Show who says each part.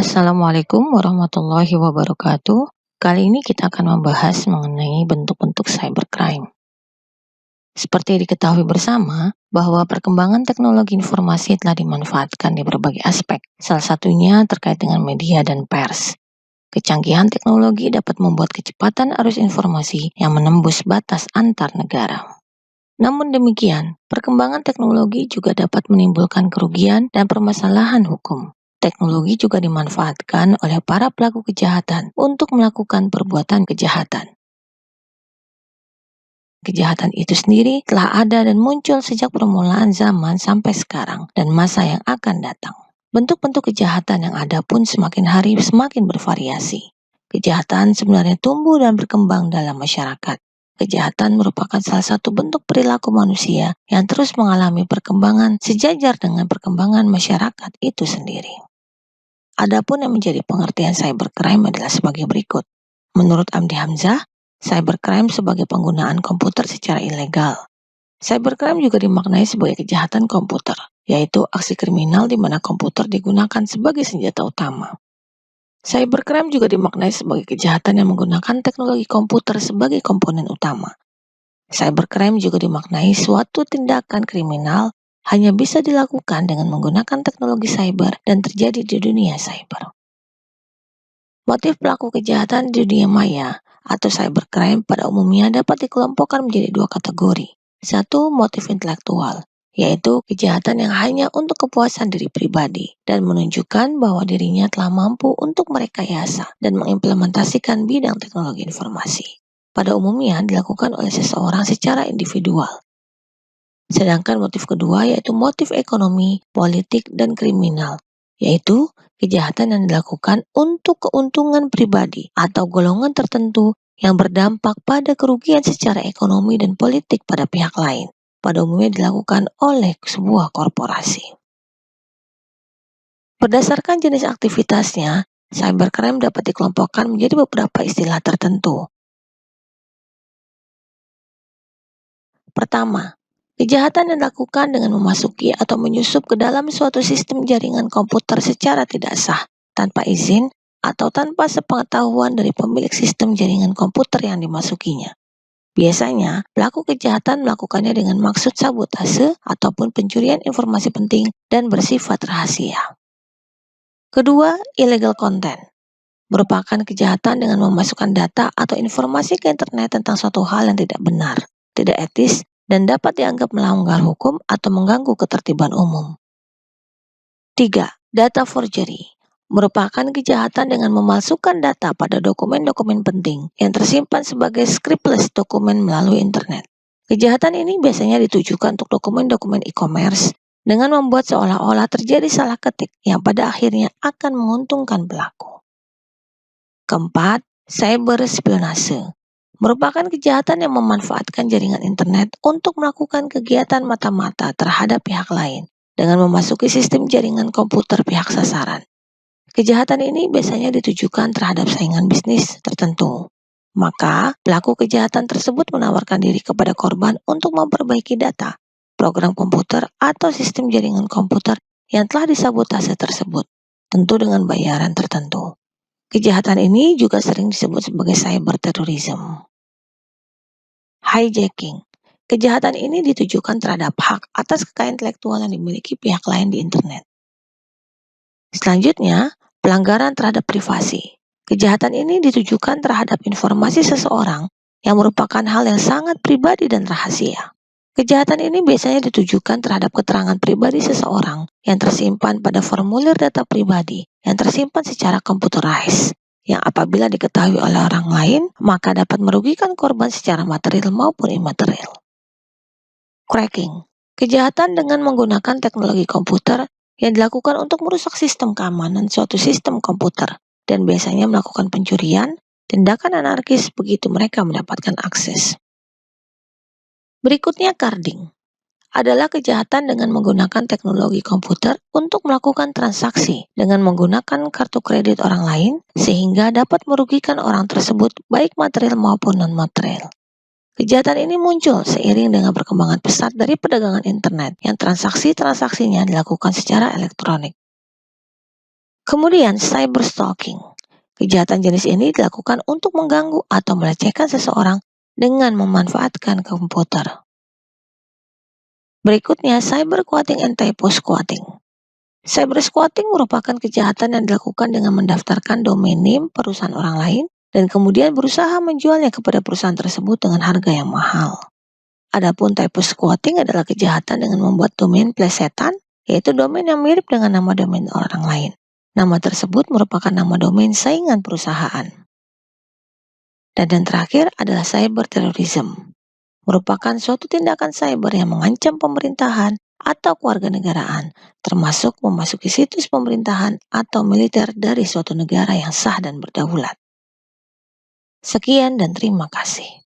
Speaker 1: Assalamualaikum warahmatullahi wabarakatuh. Kali ini kita akan membahas mengenai bentuk-bentuk cybercrime. Seperti diketahui bersama, bahwa perkembangan teknologi informasi telah dimanfaatkan di berbagai aspek, salah satunya terkait dengan media dan pers. Kecanggihan teknologi dapat membuat kecepatan arus informasi yang menembus batas antar negara. Namun demikian, perkembangan teknologi juga dapat menimbulkan kerugian dan permasalahan hukum. Teknologi juga dimanfaatkan oleh para pelaku kejahatan untuk melakukan perbuatan kejahatan. Kejahatan itu sendiri telah ada dan muncul sejak permulaan zaman sampai sekarang dan masa yang akan datang. Bentuk-bentuk kejahatan yang ada pun semakin hari semakin bervariasi. Kejahatan sebenarnya tumbuh dan berkembang dalam masyarakat. Kejahatan merupakan salah satu bentuk perilaku manusia yang terus mengalami perkembangan sejajar dengan perkembangan masyarakat itu sendiri. Adapun yang menjadi pengertian cybercrime adalah sebagai berikut. Menurut Amdi Hamzah, cybercrime sebagai penggunaan komputer secara ilegal. Cybercrime juga dimaknai sebagai kejahatan komputer, yaitu aksi kriminal di mana komputer digunakan sebagai senjata utama. Cybercrime juga dimaknai sebagai kejahatan yang menggunakan teknologi komputer sebagai komponen utama. Cybercrime juga dimaknai suatu tindakan kriminal hanya bisa dilakukan dengan menggunakan teknologi cyber dan terjadi di dunia cyber. Motif pelaku kejahatan di dunia maya atau cybercrime pada umumnya dapat dikelompokkan menjadi dua kategori. Satu, motif intelektual, yaitu kejahatan yang hanya untuk kepuasan diri pribadi dan menunjukkan bahwa dirinya telah mampu untuk merekayasa dan mengimplementasikan bidang teknologi informasi. Pada umumnya dilakukan oleh seseorang secara individual. Sedangkan motif kedua yaitu motif ekonomi, politik, dan kriminal, yaitu kejahatan yang dilakukan untuk keuntungan pribadi atau golongan tertentu yang berdampak pada kerugian secara ekonomi dan politik pada pihak lain. Pada umumnya dilakukan oleh sebuah korporasi. Berdasarkan jenis aktivitasnya, cybercrime dapat dikelompokkan menjadi beberapa istilah tertentu. Pertama, kejahatan yang dilakukan dengan memasuki atau menyusup ke dalam suatu sistem jaringan komputer secara tidak sah, tanpa izin, atau tanpa sepengetahuan dari pemilik sistem jaringan komputer yang dimasukinya. Biasanya, pelaku kejahatan melakukannya dengan maksud sabotase ataupun pencurian informasi penting dan bersifat rahasia. Kedua, illegal content merupakan kejahatan dengan memasukkan data atau informasi ke internet tentang suatu hal yang tidak benar, tidak etis, dan dapat dianggap melanggar hukum atau mengganggu ketertiban umum. 3. Data forgery merupakan kejahatan dengan memalsukan data pada dokumen-dokumen penting yang tersimpan sebagai scriptless dokumen melalui internet. Kejahatan ini biasanya ditujukan untuk dokumen-dokumen e-commerce dengan membuat seolah-olah terjadi salah ketik yang pada akhirnya akan menguntungkan pelaku. Keempat, cyber spionase merupakan kejahatan yang memanfaatkan jaringan internet untuk melakukan kegiatan mata-mata terhadap pihak lain dengan memasuki sistem jaringan komputer pihak sasaran. Kejahatan ini biasanya ditujukan terhadap saingan bisnis tertentu. Maka, pelaku kejahatan tersebut menawarkan diri kepada korban untuk memperbaiki data, program komputer, atau sistem jaringan komputer yang telah disabotase tersebut, tentu dengan bayaran tertentu. Kejahatan ini juga sering disebut sebagai cyber terrorism. Hijacking. Kejahatan ini ditujukan terhadap hak atas kekayaan intelektual yang dimiliki pihak lain di internet. Selanjutnya, pelanggaran terhadap privasi. Kejahatan ini ditujukan terhadap informasi seseorang yang merupakan hal yang sangat pribadi dan rahasia. Kejahatan ini biasanya ditujukan terhadap keterangan pribadi seseorang yang tersimpan pada formulir data pribadi yang tersimpan secara computerized, yang apabila diketahui oleh orang lain, maka dapat merugikan korban secara material maupun imaterial. Cracking. Kejahatan dengan menggunakan teknologi komputer yang dilakukan untuk merusak sistem keamanan suatu sistem komputer dan biasanya melakukan pencurian, tindakan anarkis begitu mereka mendapatkan akses. Berikutnya carding adalah kejahatan dengan menggunakan teknologi komputer untuk melakukan transaksi dengan menggunakan kartu kredit orang lain sehingga dapat merugikan orang tersebut baik material maupun non-material. Kejahatan ini muncul seiring dengan perkembangan pesat dari perdagangan internet yang transaksi-transaksinya dilakukan secara elektronik. Kemudian cyberstalking. Kejahatan jenis ini dilakukan untuk mengganggu atau melecehkan seseorang dengan memanfaatkan komputer. Berikutnya, cybersquatting and typo squatting. Cybersquatting merupakan kejahatan yang dilakukan dengan mendaftarkan domain name perusahaan orang lain dan kemudian berusaha menjualnya kepada perusahaan tersebut dengan harga yang mahal. Adapun typo squatting adalah kejahatan dengan membuat domain plesetan, yaitu domain yang mirip dengan nama domain orang lain. Nama tersebut merupakan nama domain saingan perusahaan. Dan yang terakhir adalah cyber terrorism. Merupakan suatu tindakan cyber yang mengancam pemerintahan atau kewarganegaraan, termasuk memasuki situs pemerintahan atau militer dari suatu negara yang sah dan berdaulat. Sekian dan terima kasih.